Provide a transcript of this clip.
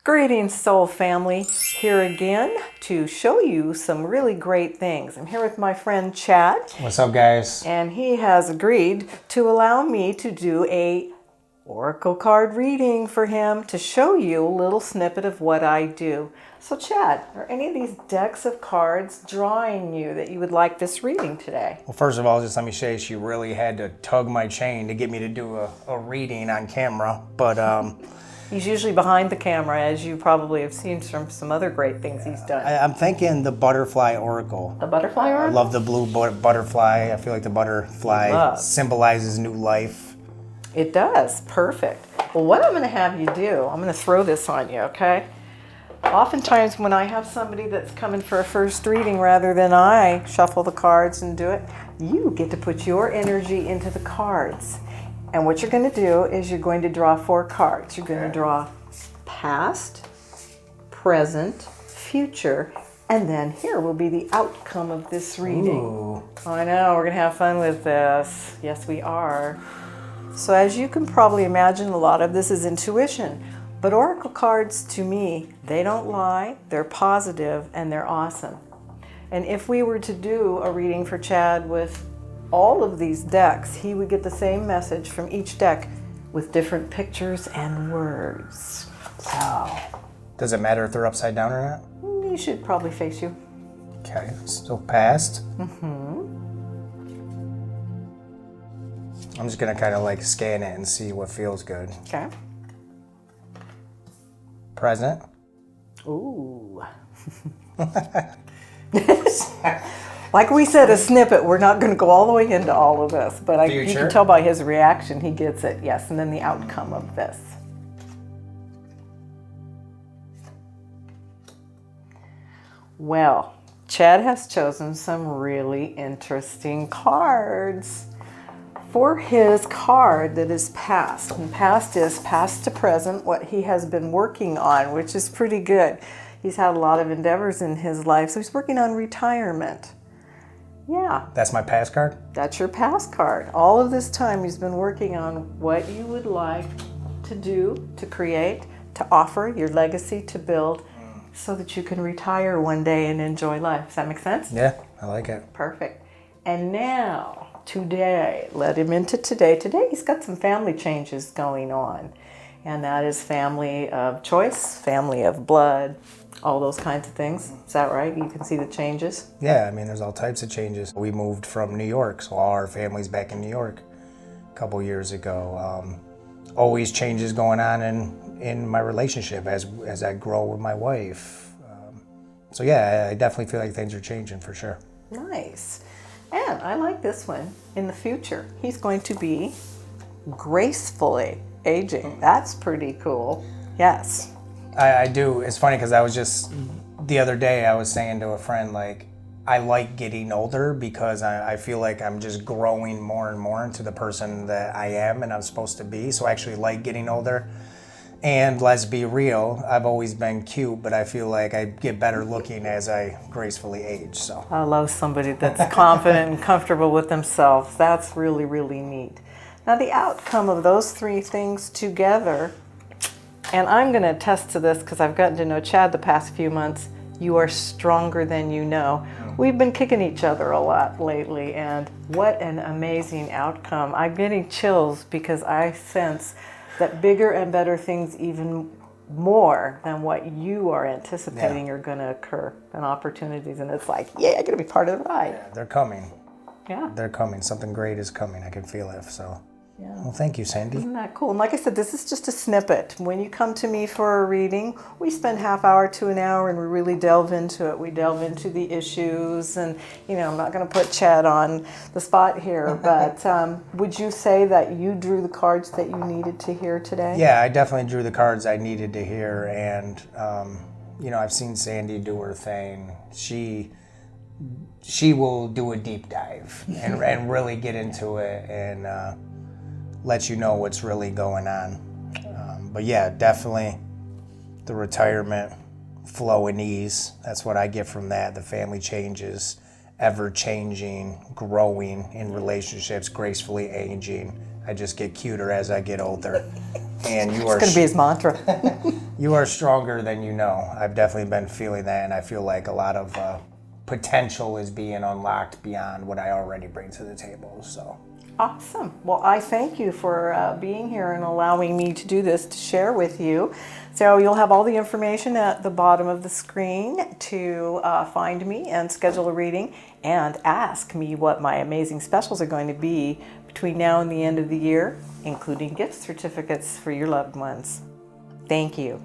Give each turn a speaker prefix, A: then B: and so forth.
A: Greetings, soul family. Here again to show you some really great things. I'm here with my friend Chad.
B: What's up, guys?
A: And he has agreed to allow me to do a oracle card reading for him to show you a little snippet of what I do. So Chad, are any of these decks of cards drawing you that you would like this reading today?
B: Well, first of all, just let me say she really had to tug my chain to get me to do a reading on camera. But
A: He's usually behind the camera, as you probably have seen from some other great things he's done.
B: I'm thinking the butterfly oracle.
A: The butterfly oracle?
B: I love the blue butterfly. I feel like the butterfly symbolizes new life.
A: It does. Perfect. Well, what I'm going to have you do, I'm going to throw this on you, okay? Oftentimes when I have somebody that's coming for a first reading, rather than I shuffle the cards and do it, you get to put your energy into the cards. And what you're going to do is you're going to draw 4 cards. You're going to draw past, present, future, and then here will be the outcome of this reading.
B: Ooh.
A: I know, we're going to have fun with this. Yes, we are. So as you can probably imagine, a lot of this is intuition. But oracle cards, to me, they don't lie, they're positive, and they're awesome. And if we were to do a reading for Chad with all of these decks, he would get the same message from each deck with different pictures and words. So,
B: Does it matter if they're upside down or not?
A: you should probably face you.
B: Okay, so past. I'm just gonna kind of like scan it and see what feels good.
A: Okay.
B: Present.
A: Ooh. Like we said, a snippet. We're not going to go all the way into all of this, but you can tell by his reaction, he gets it. Yes, and then the outcome of this. Well, Chad has chosen some really interesting cards for his card that is past. And past is past to present, what he has been working on, which is pretty good. He's had a lot of endeavors in his life, so he's working on retirement. Yeah.
B: That's my past card?
A: That's your past card. All of this time he's been working on what you would like to do, to create, to offer, your legacy to build, so that you can retire one day and enjoy life. Does that make sense?
B: Yeah, I like it.
A: Perfect. And now, today, let him into today. Today he's got some family changes going on. And that is family of choice, family of blood, all those kinds of things. Is that right? You can see the changes?
B: Yeah, I mean, there's all types of changes. We moved from New York, so all our family's back in New York a couple years ago. Always changes going on in my relationship as I grow with my wife. So yeah, I definitely feel like things are changing for sure.
A: Nice. And I like this one. In the future, he's going to be gracefully aging. That's pretty cool. Yes.
B: I do. It's funny because I was just, the other day I was saying to a friend, like, I like getting older because I feel like I'm just growing more and more into the person that I am and I'm supposed to be. So I actually like getting older. And let's be real, I've always been cute, but I feel like I get better looking as I gracefully age. So
A: I love somebody that's confident and comfortable with themselves. That's really, really neat. Now the outcome of those 3 things together, and I'm going to attest to this because I've gotten to know Chad the past few months, you are stronger than you know. We've been kicking each other a lot lately, and what an amazing outcome. I'm getting chills because I sense that bigger and better things, even more than what you are anticipating, are going to occur, and opportunities, and it's like, yeah, I got to be part of the ride.
B: yeah, they're coming.
A: Yeah.
B: They're coming. Something great is coming. I can feel it. So
A: Yeah.
B: well, thank you, Sandy.
A: Isn't that cool? And like I said, this is just a snippet. When you come to me for a reading, we spend half hour to an hour and we really delve into it. We delve into the issues, and I'm not going to put Chad on the spot here, but would you say that you drew the cards that you needed to hear today?
B: Yeah, I definitely drew the cards I needed to hear, and I've seen Sandy do her thing. She will do a deep dive and really get into it and let you know what's really going on. But yeah, definitely the retirement flow and ease. That's what I get from that. The family changes, ever changing, growing in relationships, gracefully aging. I just get cuter as I get older. And you are
A: It's going to be his mantra.
B: you are stronger than you know. I've definitely been feeling that, and I feel like a lot of potential is being unlocked beyond what I already bring to the table. So
A: Awesome. Well, I thank you for being here and allowing me to do this, to share with you. So you'll have all the information at the bottom of the screen to find me and schedule a reading and ask me what my amazing specials are going to be between now and the end of the year, including gift certificates for your loved ones. Thank you.